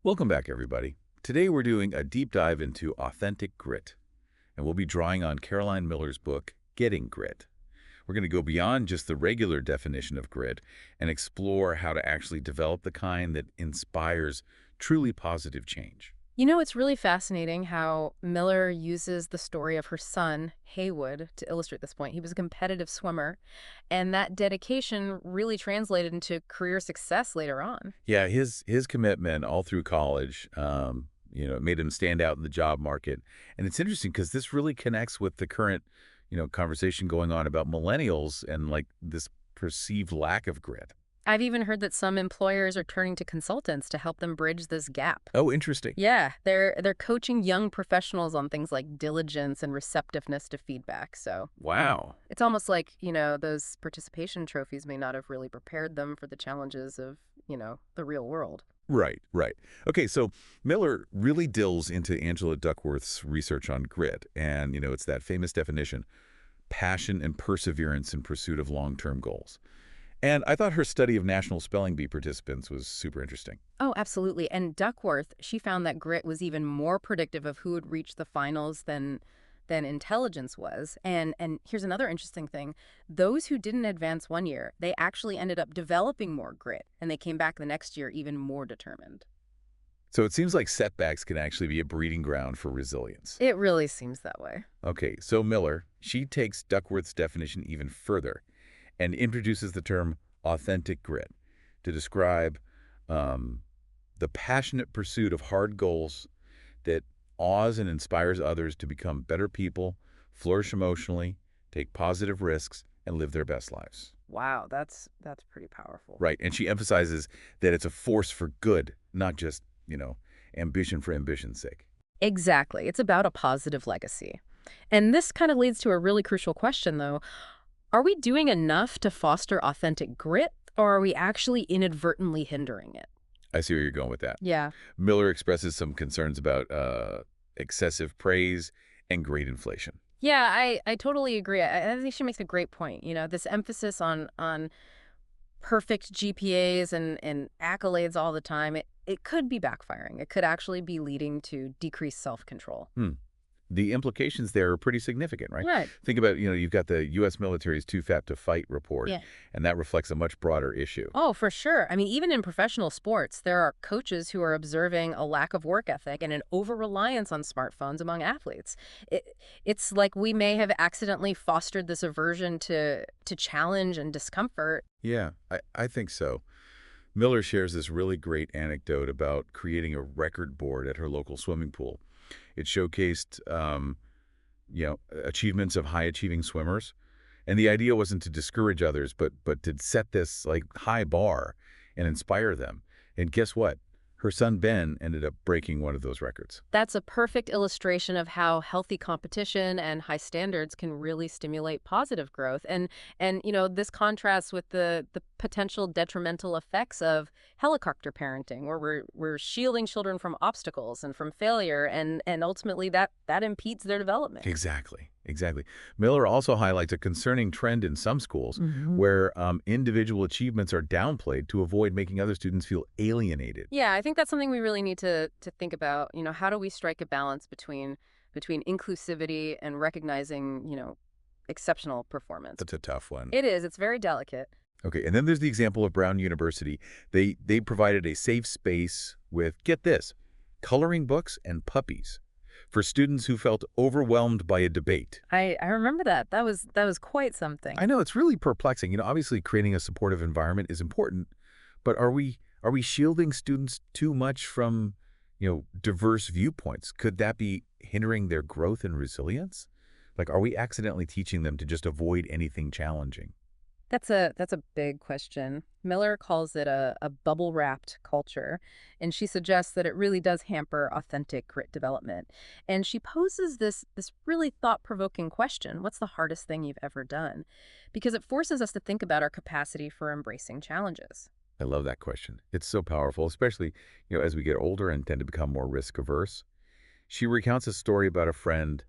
Welcome back, everybody. Today we're doing a deep dive into authentic grit, and we'll be drawing on Caroline Miller's book, Getting Grit. We're going to go beyond just the regular definition of grit and explore how to actually develop the kind that inspires truly positive change. It's really fascinating how Miller uses the story of her son, Haywood, to illustrate this point. He was a competitive swimmer, and that dedication really translated into career success later on. Yeah, his commitment all through college, it made him stand out in the job market. And it's interesting because this really connects with the current, conversation going on about millennials and like this perceived lack of grit. I've even heard that some employers are turning to consultants to help them bridge this gap. Oh, interesting. Yeah, they're coaching young professionals on things like diligence and receptiveness to feedback. Wow. It's almost like, those participation trophies may not have really prepared them for the challenges of, the real world. Right, right. Okay, so Miller really delves into Angela Duckworth's research on grit, and, it's that famous definition, passion and perseverance in pursuit of long-term goals. And I thought her study of National Spelling Bee participants was super interesting. Oh, absolutely. And Duckworth, she found that grit was even more predictive of who would reach the finals than intelligence was. And here's another interesting thing. Those who didn't advance one year, they actually ended up developing more grit, and they came back the next year even more determined. So it seems like setbacks can actually be a breeding ground for resilience. It really seems that way. Okay, so Miller, she takes Duckworth's definition even further and introduces the term authentic grit to describe the passionate pursuit of hard goals that awes and inspires others to become better people, flourish emotionally, take positive risks, and live their best lives. Wow, that's pretty powerful. Right, and she emphasizes that it's a force for good, not just, ambition for ambition's sake. Exactly. It's about a positive legacy. And this kind of leads to a really crucial question, though. Are we doing enough to foster authentic grit, or are we actually inadvertently hindering it? I see where you're going with that. Yeah. Miller expresses some concerns about excessive praise and great inflation. Yeah, I totally agree. I think she makes a great point. This emphasis on perfect GPAs and accolades all the time, it could be backfiring. It could actually be leading to decreased self-control. The implications there are pretty significant, right? Right. Think about, you've got the U.S. military's Too Fat to Fight report, Yeah. and that reflects a much broader issue. Oh, for sure. I mean, even in professional sports, there are coaches who are observing a lack of work ethic and an over-reliance on smartphones among athletes. It's like we may have accidentally fostered this aversion to challenge and discomfort. Yeah, I think so. Miller shares this really great anecdote about creating a record board at her local swimming pool. It showcased, achievements of high-achieving swimmers. And the idea wasn't to discourage others, but to set this, like, high bar and inspire them. And guess what? Her son, Ben, ended up breaking one of those records. That's a perfect illustration of how healthy competition and high standards can really stimulate positive growth. And this contrasts with the potential detrimental effects of helicopter parenting, where we're shielding children from obstacles and from failure, and ultimately that impedes their development. Exactly. Exactly. Miller also highlights a concerning trend in some schools Hmm. where individual achievements are downplayed to avoid making other students feel alienated. Yeah, I think that's something we really need to think about. How do we strike a balance between inclusivity and recognizing, exceptional performance? That's a tough one. It is. It's very delicate. Okay, and then there's the example of Brown University. They provided a safe space with, get this, coloring books and puppies for students who felt overwhelmed by a debate. I remember that. That was quite something. I know it's really perplexing. Obviously creating a supportive environment is important, but are we shielding students too much from, diverse viewpoints? Could that be hindering their growth and resilience? Like, are we accidentally teaching them to just avoid anything challenging? That's a big question. Miller calls it a bubble-wrapped culture, and she suggests that it really does hamper authentic grit development. And she poses this really thought-provoking question: what's the hardest thing you've ever done? Because it forces us to think about our capacity for embracing challenges. I love that question. It's so powerful, especially, as we get older and tend to become more risk averse. She recounts a story about a friend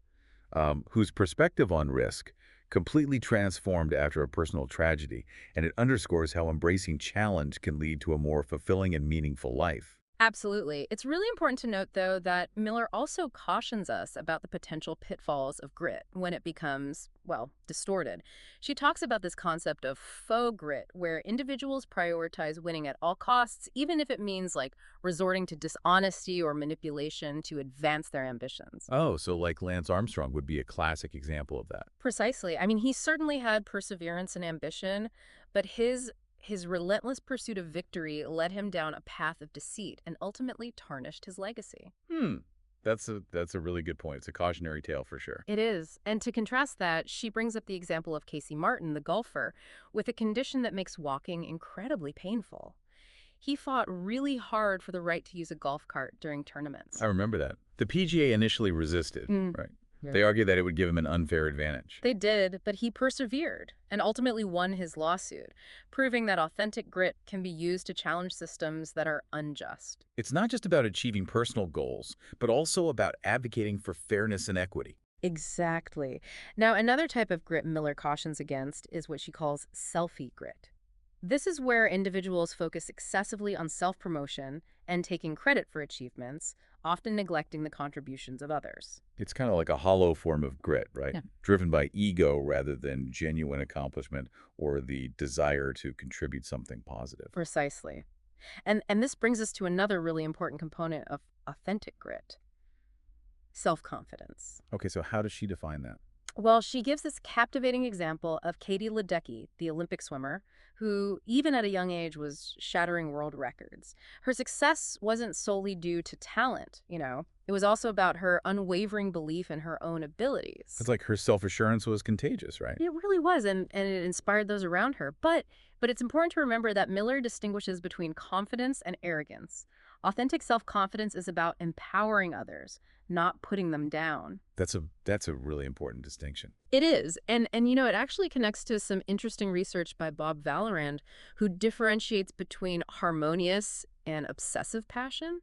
whose perspective on risk completely transformed after a personal tragedy, and it underscores how embracing challenge can lead to a more fulfilling and meaningful life. Absolutely. It's really important to note, though, that Miller also cautions us about the potential pitfalls of grit when it becomes, well, distorted. She talks about this concept of faux grit, where individuals prioritize winning at all costs, even if it means like resorting to dishonesty or manipulation to advance their ambitions. Oh, so like Lance Armstrong would be a classic example of that. Precisely. I mean, he certainly had perseverance and ambition, but his relentless pursuit of victory led him down a path of deceit and ultimately tarnished his legacy. Hmm. That's a really good point. It's a cautionary tale for sure. It is. And to contrast that, she brings up the example of Casey Martin, the golfer, with a condition that makes walking incredibly painful. He fought really hard for the right to use a golf cart during I tournaments. remember that. The PGA initially resisted, Mm. right? Yeah. They argued that it would give him an unfair advantage. They did, but he persevered and ultimately won his lawsuit, proving that authentic grit can be used to challenge systems that are unjust. It's not just about achieving personal goals, but also about advocating for fairness and equity. Exactly. Now, another type of grit Miller cautions against is what she calls selfie grit. This is where individuals focus excessively on self-promotion and taking credit for achievements, often neglecting the contributions of others. It's kind of like a hollow form of grit, right? Yeah. Driven by ego rather than genuine accomplishment or the desire to contribute something positive. Precisely. And this brings us to another really important component of authentic grit, self-confidence. Okay, so how does she define that? Well, she gives this captivating example of Katie Ledecky, the Olympic swimmer, who, even at a young age, was shattering world records. Her success wasn't solely due to talent, It was also about her unwavering belief in her own It's abilities. like her self-assurance was contagious, right? It really was, and it inspired those around her. But it's important to remember that Miller distinguishes between confidence and arrogance. Authentic self-confidence is about empowering others, not putting them down. That's a really important distinction. It is. And it actually connects to some interesting research by Bob Vallerand, who differentiates between harmonious and obsessive passion.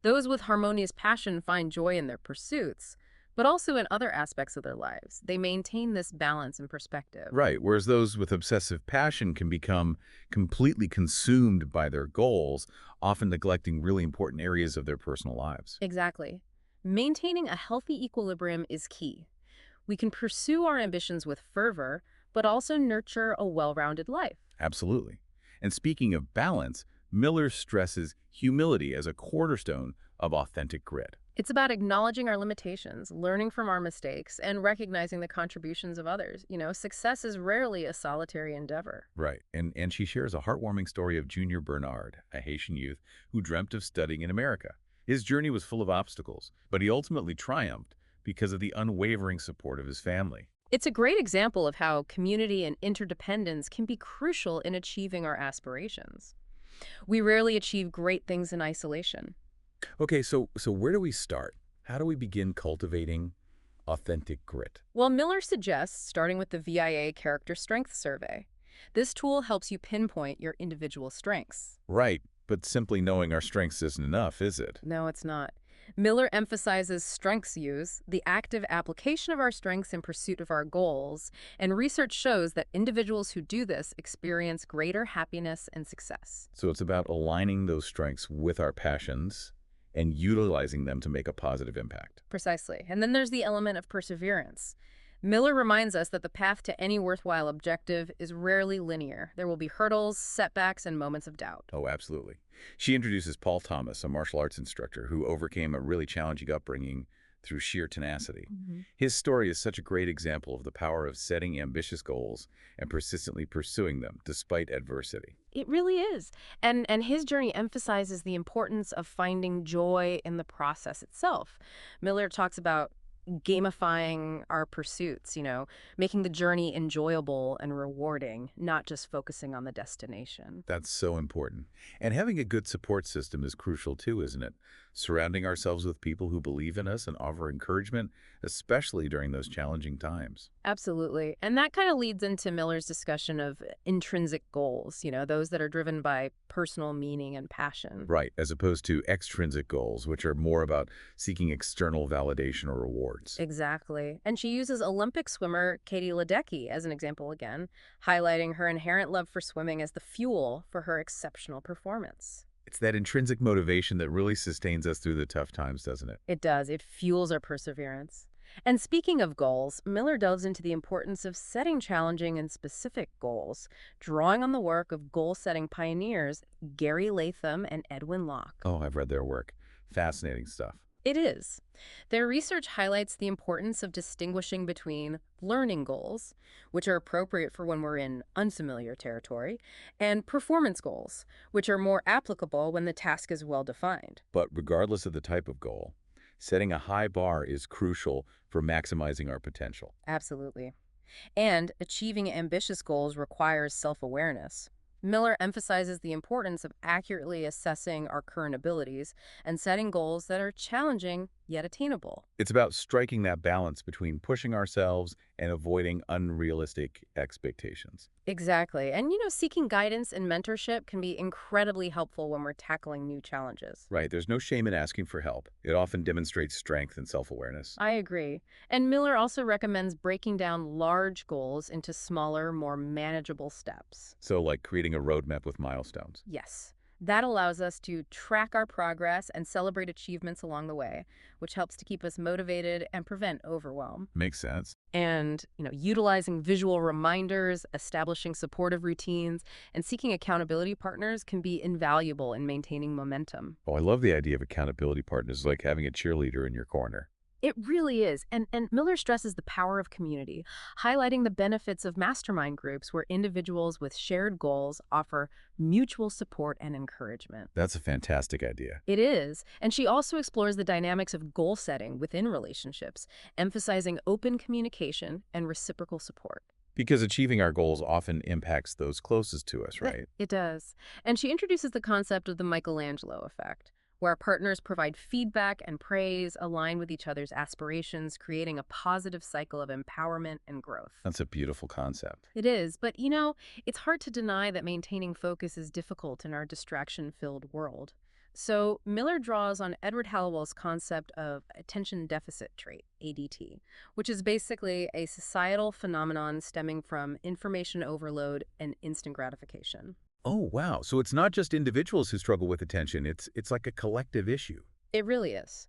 Those with harmonious passion find joy in their pursuits, but also in other aspects of their lives. They maintain this balance and perspective. Right, whereas those with obsessive passion can become completely consumed by their goals, often neglecting really important areas of their personal lives. Exactly. Maintaining a healthy equilibrium is key. We can pursue our ambitions with fervor, but also nurture a well-rounded life. Absolutely. And speaking of balance, Miller stresses humility as a cornerstone of authentic grit. It's about acknowledging our limitations, learning from our mistakes, and recognizing the contributions of others. Success is rarely a solitary endeavor. Right. And she shares a heartwarming story of Junior Bernard, a Haitian youth who dreamt of studying in America. His journey was full of obstacles, but he ultimately triumphed because of the unwavering support of his family. It's a great example of how community and interdependence can be crucial in achieving our aspirations. We rarely achieve great things in isolation. Okay, so where do we start? How do we begin cultivating authentic grit? Well, Miller suggests starting with the VIA Character Strength Survey. This tool helps you pinpoint your individual strengths. Right, but simply knowing our strengths isn't enough, is it? No, it's not. Miller emphasizes strengths use, the active application of our strengths in pursuit of our goals, and research shows that individuals who do this experience greater happiness and success. So it's about aligning those strengths with our passions and utilizing them to make a positive impact. Precisely. And then there's the element of perseverance. Miller reminds us that the path to any worthwhile objective is rarely linear. There will be hurdles, setbacks, and moments of doubt. Oh, absolutely. She introduces Paul Thomas, a martial arts instructor who overcame a really challenging upbringing through sheer tenacity. Mhm. His story is such a great example of the power of setting ambitious goals and persistently pursuing them despite adversity. It really is. And his journey emphasizes the importance of finding joy in the process itself. Miller talks about gamifying our pursuits, making the journey enjoyable and rewarding, not just focusing on the destination. That's so important. And having a good support system is crucial too, isn't it? Surrounding ourselves with people who believe in us and offer encouragement, especially during those challenging times. Absolutely. And that kind of leads into Miller's discussion of intrinsic goals, those that are driven by personal meaning and passion. Right, as opposed to extrinsic goals, which are more about seeking external validation or rewards. Exactly. And she uses Olympic swimmer Katie Ledecky as an example again, highlighting her inherent love for swimming as the fuel for her exceptional performance. It's that intrinsic motivation that really sustains us through the tough times, doesn't it? It does. It fuels our perseverance. And speaking of goals, Miller delves into the importance of setting challenging and specific goals, drawing on the work of goal-setting pioneers Gary Latham and Edwin Locke. Oh, I've read their work. Fascinating stuff. It is. Their research highlights the importance of distinguishing between learning goals, which are appropriate for when we're in unfamiliar territory, and performance goals, which are more applicable when the task is well defined. But regardless of the type of goal, setting a high bar is crucial for maximizing our potential. Absolutely. And achieving ambitious goals requires self-awareness. Miller emphasizes the importance of accurately assessing our current abilities and setting goals that are challenging yet attainable. It's about striking that balance between pushing ourselves and avoiding unrealistic expectations. Exactly. And seeking guidance and mentorship can be incredibly helpful when we're tackling new challenges. Right, there's no shame in asking for help. It often demonstrates strength and self-awareness. I agree. And Miller also recommends breaking down large goals into smaller, more manageable steps. So like creating a roadmap with milestones. Yes. That allows us to track our progress and celebrate achievements along the way, which helps to keep us motivated and prevent overwhelm. Makes sense. And, utilizing visual reminders, establishing supportive routines, and seeking accountability partners can be invaluable in maintaining momentum. Oh, I love the idea of accountability partners, like having a cheerleader in your corner. It really is. And Miller stresses the power of community, highlighting the benefits of mastermind groups where individuals with shared goals offer mutual support and encouragement. That's a fantastic idea. It is. And she also explores the dynamics of goal setting within relationships, emphasizing open communication and reciprocal support. Because achieving our goals often impacts those closest to us, right? It does. And she introduces the concept of the Michelangelo effect, where partners provide feedback and praise, align with each other's aspirations, creating a positive cycle of empowerment and growth. That's a beautiful concept. It is, but it's hard to deny that maintaining focus is difficult in our distraction-filled world. So Miller draws on Edward Hallowell's concept of attention deficit trait, ADT, which is basically a societal phenomenon stemming from information overload and instant gratification. Oh, wow. So it's not just individuals who struggle with attention. It's like a collective issue. It really is.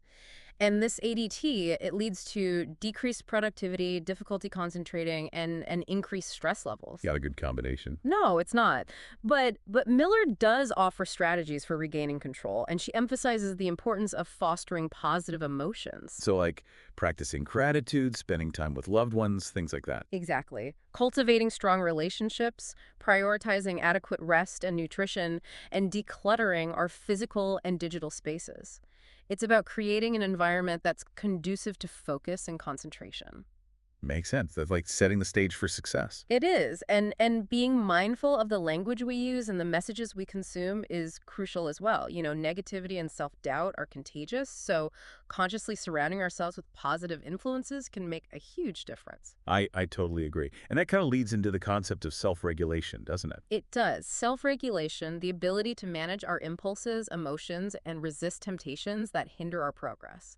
And this ADT, it leads to decreased productivity, difficulty concentrating, and increased stress levels. Got a good combination. No, it's not. But Miller does offer strategies for regaining control, and she emphasizes the importance of fostering positive emotions. So like practicing gratitude, spending time with loved ones, things like that. Exactly. Cultivating strong relationships, prioritizing adequate rest and nutrition, and decluttering our physical and digital spaces. It's about creating an environment that's conducive to focus and concentration. Makes sense. That's like setting the stage for success. It is, and being mindful of the language we use and the messages we consume is crucial as well. Negativity and self-doubt are contagious, so consciously surrounding ourselves with positive influences can make a huge difference. I totally agree. And that kind of leads into the concept of self-regulation, doesn't it? It does. Self-regulation, the ability to manage our impulses, emotions, and resist temptations that hinder our progress.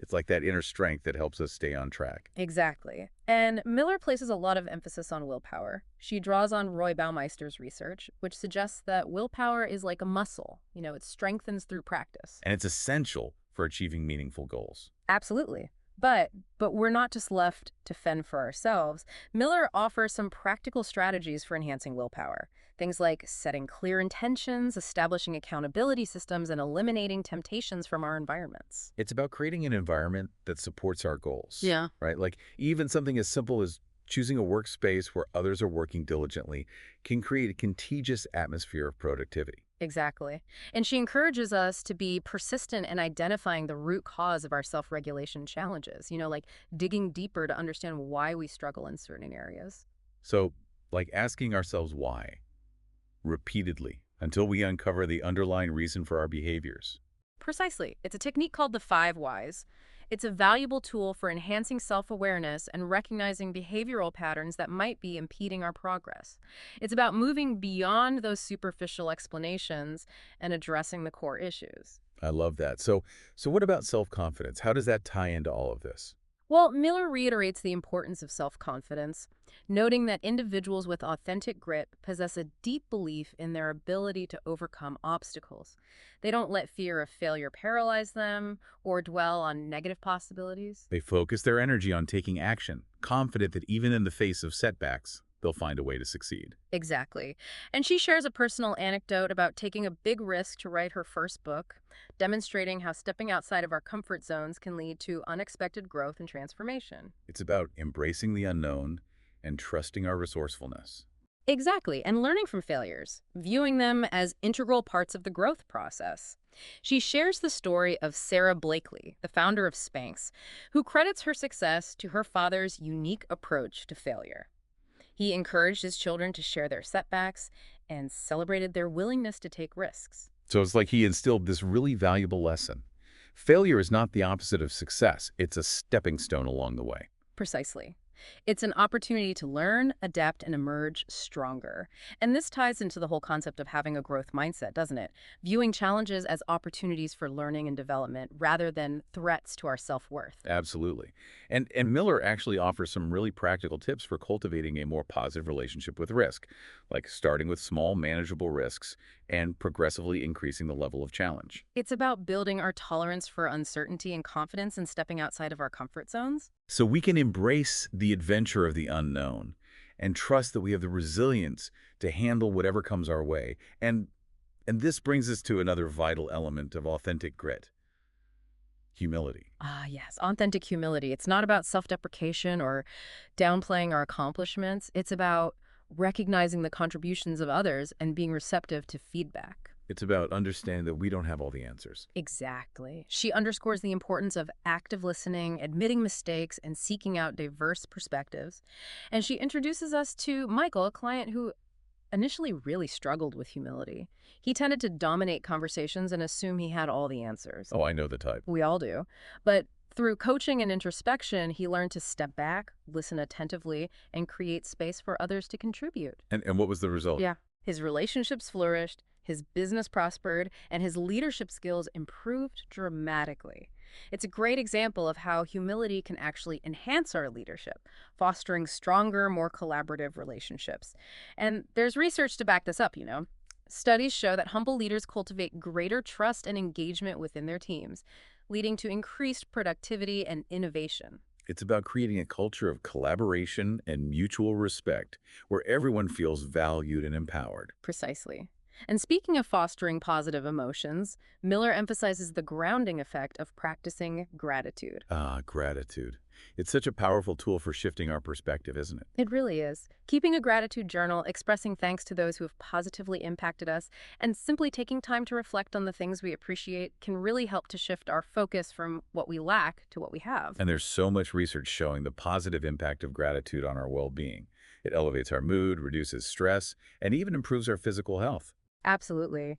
It's like that inner strength that helps us stay on track. Exactly. And Miller places a lot of emphasis on willpower. She draws on Roy Baumeister's research, which suggests that willpower is like a muscle. It strengthens through practice. And it's essential for achieving meaningful goals. Absolutely. But we're not just left to fend for ourselves. Miller offers some practical strategies for enhancing willpower. Things like setting clear intentions, establishing accountability systems, and eliminating temptations from our environments. It's about creating an environment that supports our goals. Yeah. Right? Like even something as simple as choosing a workspace where others are working diligently can create a contagious atmosphere of productivity. Exactly. And she encourages us to be persistent in identifying the root cause of our self-regulation challenges, like digging deeper to understand why we struggle in certain areas. So, like asking ourselves why repeatedly until we uncover the underlying reason for our behaviors. Precisely. It's a technique called the 5 whys. It's a valuable tool for enhancing self-awareness and recognizing behavioral patterns that might be impeding our progress. It's about moving beyond those superficial explanations and addressing the core issues. I love that. So what about self-confidence? How does that tie into all of this? Well, Miller reiterates the importance of self-confidence, noting that individuals with authentic grit possess a deep belief in their ability to overcome obstacles. They don't let fear of failure paralyze them or dwell on negative possibilities. They focus their energy on taking action, confident that even in the face of setbacks, they'll find a way to succeed. Exactly. And she shares a personal anecdote about taking a big risk to write her first book, demonstrating how stepping outside of our comfort zones can lead to unexpected growth and transformation. It's about embracing the unknown and trusting our resourcefulness. Exactly, and learning from failures, viewing them as integral parts of the growth process. She shares the story of Sarah Blakely, the founder of Spanx, who credits her success to her father's unique approach to failure. He encouraged his children to share their setbacks and celebrated their willingness to take risks. So it's like he instilled this really valuable lesson. Failure is not the opposite of success. It's a stepping stone along the way. Precisely. It's an opportunity to learn, adapt, and emerge stronger. And this ties into the whole concept of having a growth mindset, doesn't it? Viewing challenges as opportunities for learning and development rather than threats to our self-worth. Absolutely. And Miller actually offers some really practical tips for cultivating a more positive relationship with risk, like starting with small, manageable risks and progressively increasing the level of challenge. It's about building our tolerance for uncertainty and confidence and stepping outside of our comfort zones. So we can embrace the adventure of the unknown and trust that we have the resilience to handle whatever comes our way. And this brings us to another vital element of authentic grit, humility. Ah, yes, authentic humility. It's not about self-deprecation or downplaying our accomplishments. It's about recognizing the contributions of others and being receptive to feedback. It's about understanding that we don't have all the answers. Exactly. She underscores the importance of active listening, admitting mistakes, and seeking out diverse perspectives. And she introduces us to Michael, a client who initially really struggled with humility. He tended to dominate conversations and assume he had all the answers. Oh, I know the type. We all do. But through coaching and introspection, he learned to step back, listen attentively, and create space for others to contribute. And what was the result? Yeah. His relationships flourished, his business prospered, and his leadership skills improved dramatically. It's a great example of how humility can actually enhance our leadership, fostering stronger, more collaborative relationships. And there's research to back this up. Studies show that humble leaders cultivate greater trust and engagement within their teams, leading to increased productivity and innovation. It's about creating a culture of collaboration and mutual respect where everyone feels valued and empowered. Precisely. And speaking of fostering positive emotions, Miller emphasizes the grounding effect of practicing gratitude. Ah, gratitude. It's such a powerful tool for shifting our perspective, isn't it? It really is. Keeping a gratitude journal, expressing thanks to those who have positively impacted us, and simply taking time to reflect on the things we appreciate can really help to shift our focus from what we lack to what we have. And there's so much research showing the positive impact of gratitude on our well-being. It elevates our mood, reduces stress, and even improves our physical health. Absolutely.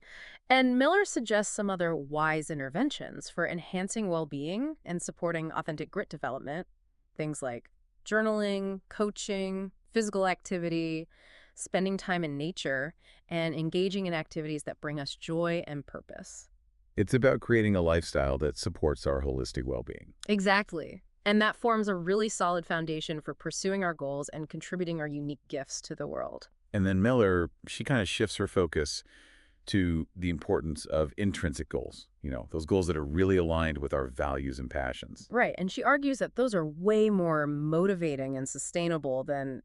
And Miller suggests some other wise interventions for enhancing well-being and supporting authentic grit development. Things like journaling, coaching, physical activity, spending time in nature, and engaging in activities that bring us joy and purpose. It's about creating a lifestyle that supports our holistic well-being. Exactly. And that forms a really solid foundation for pursuing our goals and contributing our unique gifts to the world. And then Miller, she kind of shifts her focus to the importance of intrinsic goals, those goals that are really aligned with our values and passions. Right, and she argues that those are way more motivating and sustainable than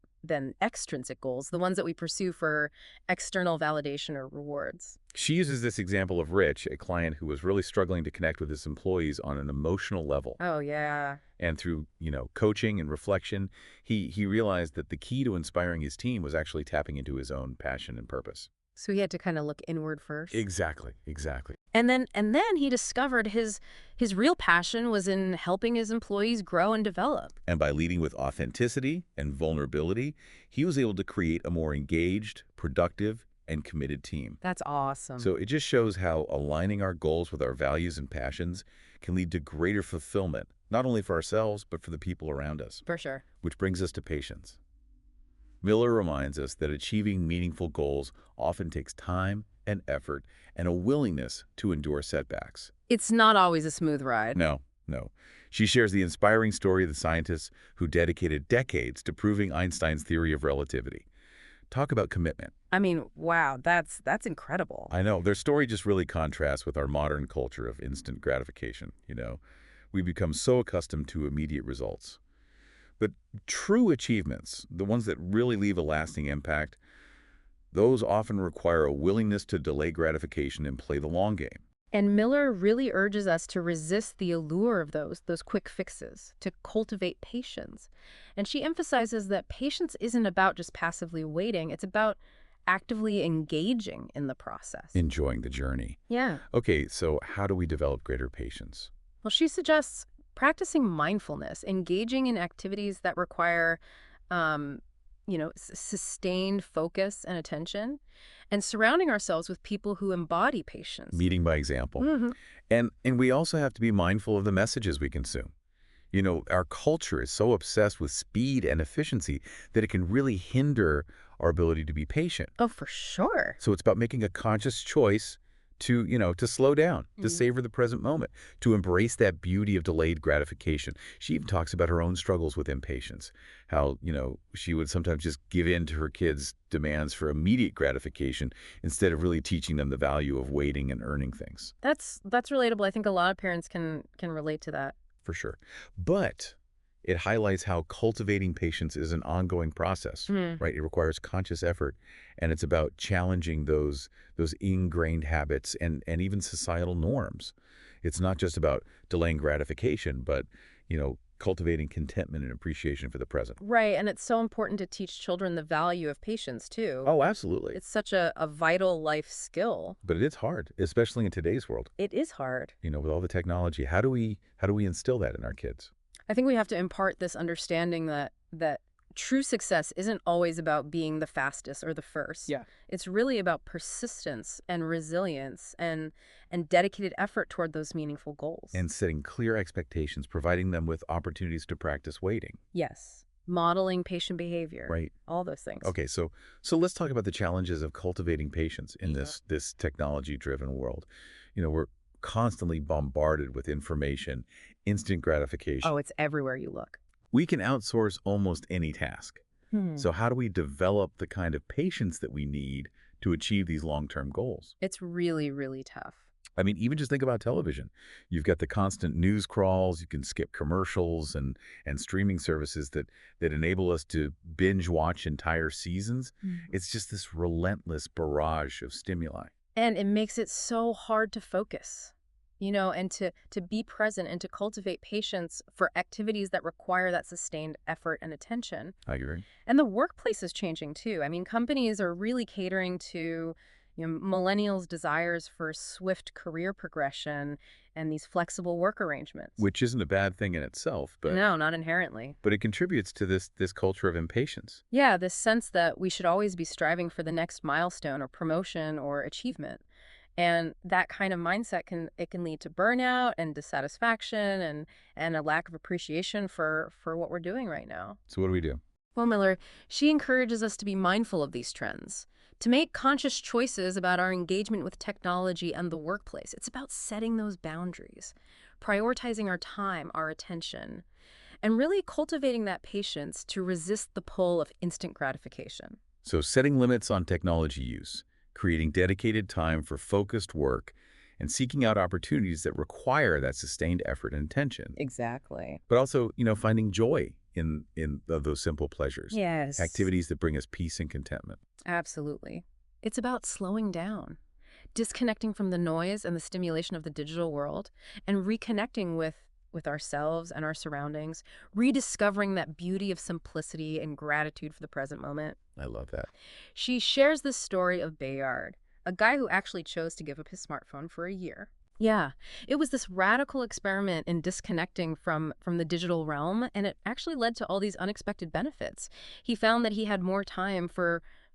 extrinsic goals, the ones that we pursue for external validation or rewards. She uses this example of Rich, a client who was really struggling to connect with his employees on an emotional level. Oh, yeah. And through, coaching and reflection, he realized that the key to inspiring his team was actually tapping into his own passion and purpose. So he had to kind of look inward first. Exactly, exactly. And then he discovered his real passion was in helping his employees grow and develop. And by leading with authenticity and vulnerability, he was able to create a more engaged, productive, and committed team. That's awesome. So it just shows how aligning our goals with our values and passions can lead to greater fulfillment, not only for ourselves, but for the people around us. For sure. Which brings us to patience. Miller reminds us that achieving meaningful goals often takes time and effort and a willingness to endure setbacks. It's not always a smooth ride. No, no. She shares the inspiring story of the scientists who dedicated decades to proving Einstein's theory of relativity. Talk about commitment. I mean, wow, that's incredible. I know, their story just really contrasts with our modern culture of instant gratification. We become so accustomed to immediate results. But true achievements, the ones that really leave a lasting impact, those often require a willingness to delay gratification and play the long game. And Miller really urges us to resist the allure of those quick fixes, to cultivate patience. And she emphasizes that patience isn't about just passively waiting, it's about actively engaging in the process. Enjoying the journey. Yeah. Okay, so how do we develop greater patience? Well, she suggests practicing mindfulness, engaging in activities that require, um, sustained focus and attention, and surrounding ourselves with people who embody patience. Leading by example. Hmm. And we also have to be mindful of the messages we consume. Our culture is so obsessed with speed and efficiency that it can really hinder our ability to be patient. Oh, for sure. So it's about making a conscious choice to slow down, to Mm. savor the present moment, to embrace that beauty of delayed gratification. She even talks about her own struggles with impatience, how she would sometimes just give in to her kids' demands for immediate gratification instead of really teaching them the value of waiting and earning things. That's relatable. I think a lot of parents can relate to that. For sure. But it highlights how cultivating patience is an ongoing process, Mm. right? It requires conscious effort, and it's about challenging those ingrained habits and even societal norms. It's not just about delaying gratification, but cultivating contentment and appreciation for the present. Right, and it's so important to teach children the value of patience, too. Oh, absolutely. It's such a vital life skill. But it is hard, especially in today's world. It is hard. With all the technology. How do we instill that in our kids? I think we have to impart this understanding that true success isn't always about being the fastest or the first. Yeah. It's really about persistence and resilience and dedicated effort toward those meaningful goals. And setting clear expectations, providing them with opportunities to practice waiting. Yes, modeling patient behavior. Right. All those things. Okay, so let's talk about the challenges of cultivating patience in Yeah. this technology-driven world. We're constantly bombarded with information, instant gratification. Oh, it's everywhere you look. We can outsource almost any task. Hmm. So how do we develop the kind of patience that we need to achieve these long-term goals? It's really, really tough. I mean, even just think about television. You've got the constant news crawls, you can skip commercials and streaming services that enable us to binge watch entire seasons. Mhm. It's just this relentless barrage of stimuli. And it makes it so hard to focus, and to be present and to cultivate patience for activities that require that sustained effort and attention. I agree. And the workplace is changing too. I mean, companies are really catering to millennials' desires for swift career progression and these flexible work arrangements. Which isn't a bad thing in itself, but No, not inherently. but it contributes to this culture of impatience. Yeah, this sense that we should always be striving for the next milestone or promotion or achievement. And that kind of mindset can lead to burnout and dissatisfaction and a lack of appreciation for what we're doing right now. So what do we do? Well, Miller, she encourages us to be mindful of these trends, to make conscious choices about our engagement with technology and the workplace. It's about setting those boundaries, prioritizing our time, our attention, and really cultivating that patience to resist the pull of instant gratification. So setting limits on technology use, creating dedicated time for focused work, and seeking out opportunities that require that sustained effort and attention. Exactly. But also finding joy in those simple pleasures, Yes. activities that bring us peace and contentment. Absolutely. It's about slowing down, disconnecting from the noise and the stimulation of the digital world, and reconnecting with ourselves and our surroundings, rediscovering that beauty of simplicity and gratitude for the present moment. I love that. She shares the story of Bayard, a guy who actually chose to give up his smartphone for a year. Yeah, it was this radical experiment in disconnecting from the digital realm, and it actually led to all these unexpected benefits. He found that he had more time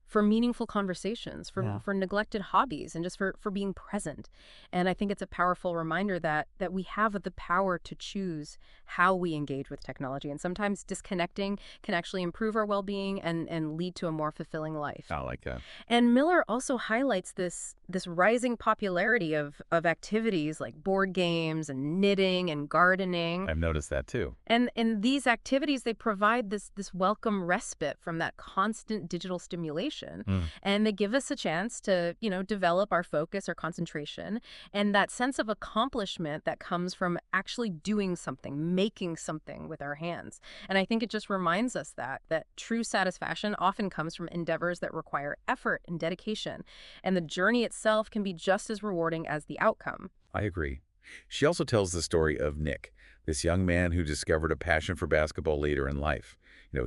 for meaningful conversations, Yeah. for neglected hobbies, and just for being present. And I think it's a powerful reminder that we have the power to choose how we engage with technology. And sometimes disconnecting can actually improve our well-being and lead to a more fulfilling life. I like that. And Miller also highlights this rising popularity of activities like board games and knitting and gardening. I've noticed that too. And these activities, they provide this welcome respite from that constant digital stimulation. Mm. And they give us a chance to, develop our focus or concentration and that sense of accomplishment that comes from actually doing something, making something with our hands. And I think it just reminds us that true satisfaction often comes from endeavors that require effort and dedication. And the journey itself can be just as rewarding as the outcome. I agree. She also tells the story of Nick, this young man who discovered a passion for basketball later in life.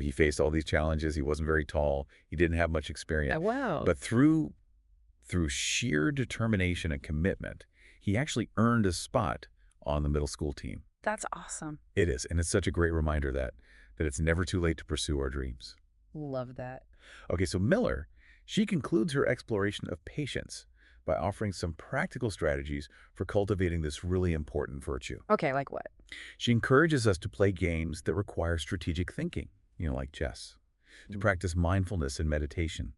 He faced all these challenges. He wasn't very tall. He didn't have much experience. Oh, wow. But through sheer determination and commitment, he actually earned a spot on the middle school team. That's awesome. It is, and it's such a great reminder that it's never too late to pursue our dreams. Love that. Okay, so Miller, she concludes her exploration of patience by offering some practical strategies for cultivating this really important virtue. Okay, like what? She encourages us to play games that require strategic thinking, like chess, to practice mindfulness and meditation,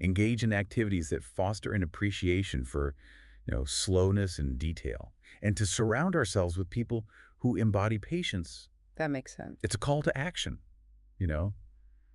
engage in activities that foster an appreciation for, slowness and detail, and to surround ourselves with people who embody patience. That makes sense. It's a call to action, you know?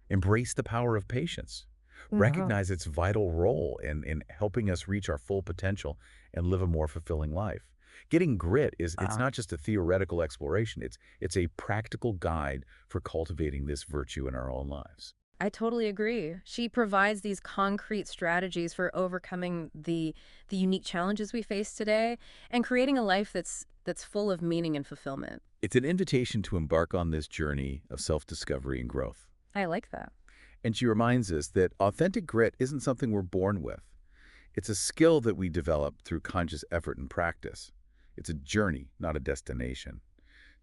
Embrace the power of patience. Wow. Recognize its vital role in helping us reach our full potential and live a more fulfilling life. Getting grit it's not just a theoretical exploration, it's a practical guide for cultivating this virtue in our own lives. I totally agree. She provides these concrete strategies for overcoming the unique challenges we face today and creating a life that's full of meaning and fulfillment. It's an invitation to embark on this journey of self-discovery and growth. I like that. And she reminds us that authentic grit isn't something we're born with. It's a skill that we develop through conscious effort and practice. It's a journey, not a destination.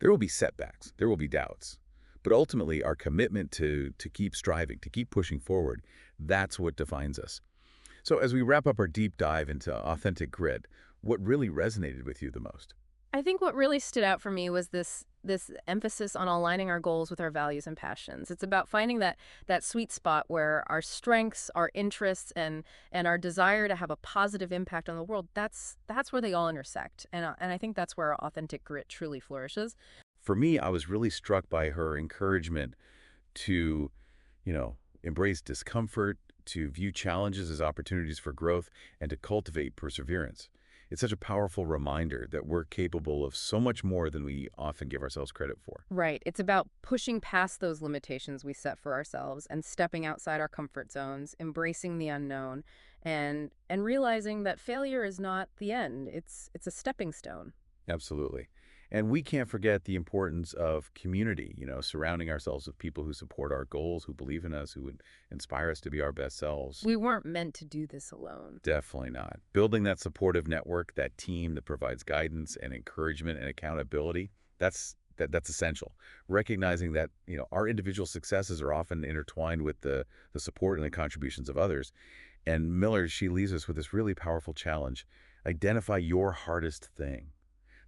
There will be setbacks, there will be doubts. But ultimately, our commitment to keep striving, to keep pushing forward, that's what defines us. So as we wrap up our deep dive into authentic grit, what really resonated with you the most? I think what really stood out for me was this emphasis on aligning our goals with our values and passions. It's about finding that sweet spot where our strengths, our interests, and our desire to have a positive impact on the world, that's where they all intersect. And I think that's where authentic grit truly flourishes. For me, I was really struck by her encouragement to, embrace discomfort, to view challenges as opportunities for growth, and to cultivate perseverance. It's such a powerful reminder that we're capable of so much more than we often give ourselves credit for. Right. It's about pushing past those limitations we set for ourselves and stepping outside our comfort zones, embracing the unknown, and realizing that failure is not the end. It's a stepping stone. Absolutely. And we can't forget the importance of community, surrounding ourselves with people who support our goals, who believe in us, who would inspire us to be our best selves. We weren't meant to do this alone. Definitely not. Building that supportive network, that team that provides guidance and encouragement and accountability, that's essential. Recognizing that, our individual successes are often intertwined with the support and the contributions of others. And Miller, she leaves us with this really powerful challenge. Identify your hardest thing,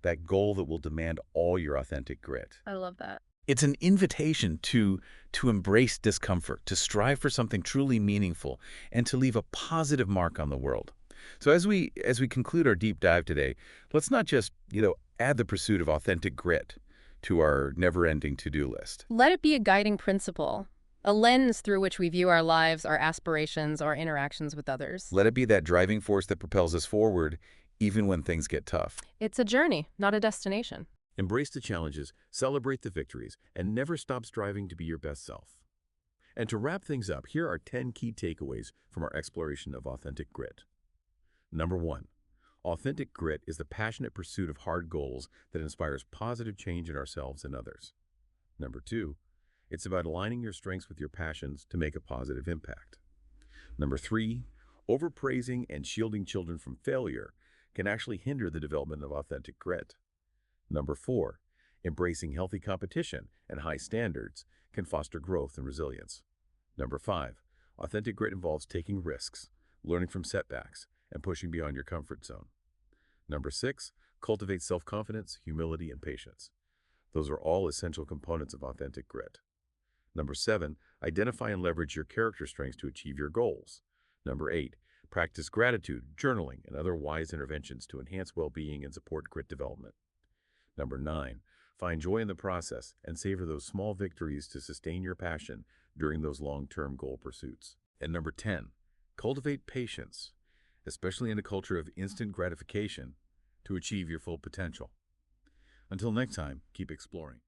that goal that will demand all your authentic grit. I love that. It's an invitation to embrace discomfort, to strive for something truly meaningful, and to leave a positive mark on the world. So as we conclude our deep dive today, let's not just, add the pursuit of authentic grit to our never-ending to-do list. Let it be a guiding principle, a lens through which we view our lives, our aspirations, our interactions with others. Let it be that driving force that propels us forward, even when things get tough. It's a journey, not a destination. Embrace the challenges, celebrate the victories, and never stop striving to be your best self. And to wrap things up, here are 10 key takeaways from our exploration of authentic grit. Number 1. Authentic grit is the passionate pursuit of hard goals that inspires positive change in ourselves and others. Number 2. It's about aligning your strengths with your passions to make a positive impact. Number 3. Overpraising and shielding children from failure can actually hinder the development of authentic grit. Number 4, embracing healthy competition and high standards can foster growth and resilience. Number 5, Authentic grit involves taking risks, learning from setbacks, and pushing beyond your comfort zone. Number 6, cultivate self-confidence, humility, and patience. Those are all essential components of authentic grit. Number 7, identify and leverage your character strengths to achieve your goals. Number 8, practice gratitude, journaling, and other wise interventions to enhance well-being and support grit development. Number 9, find joy in the process and savor those small victories to sustain your passion during those long-term goal pursuits. And number 10, cultivate patience, especially in a culture of instant gratification, to achieve your full potential. Until next time, keep exploring.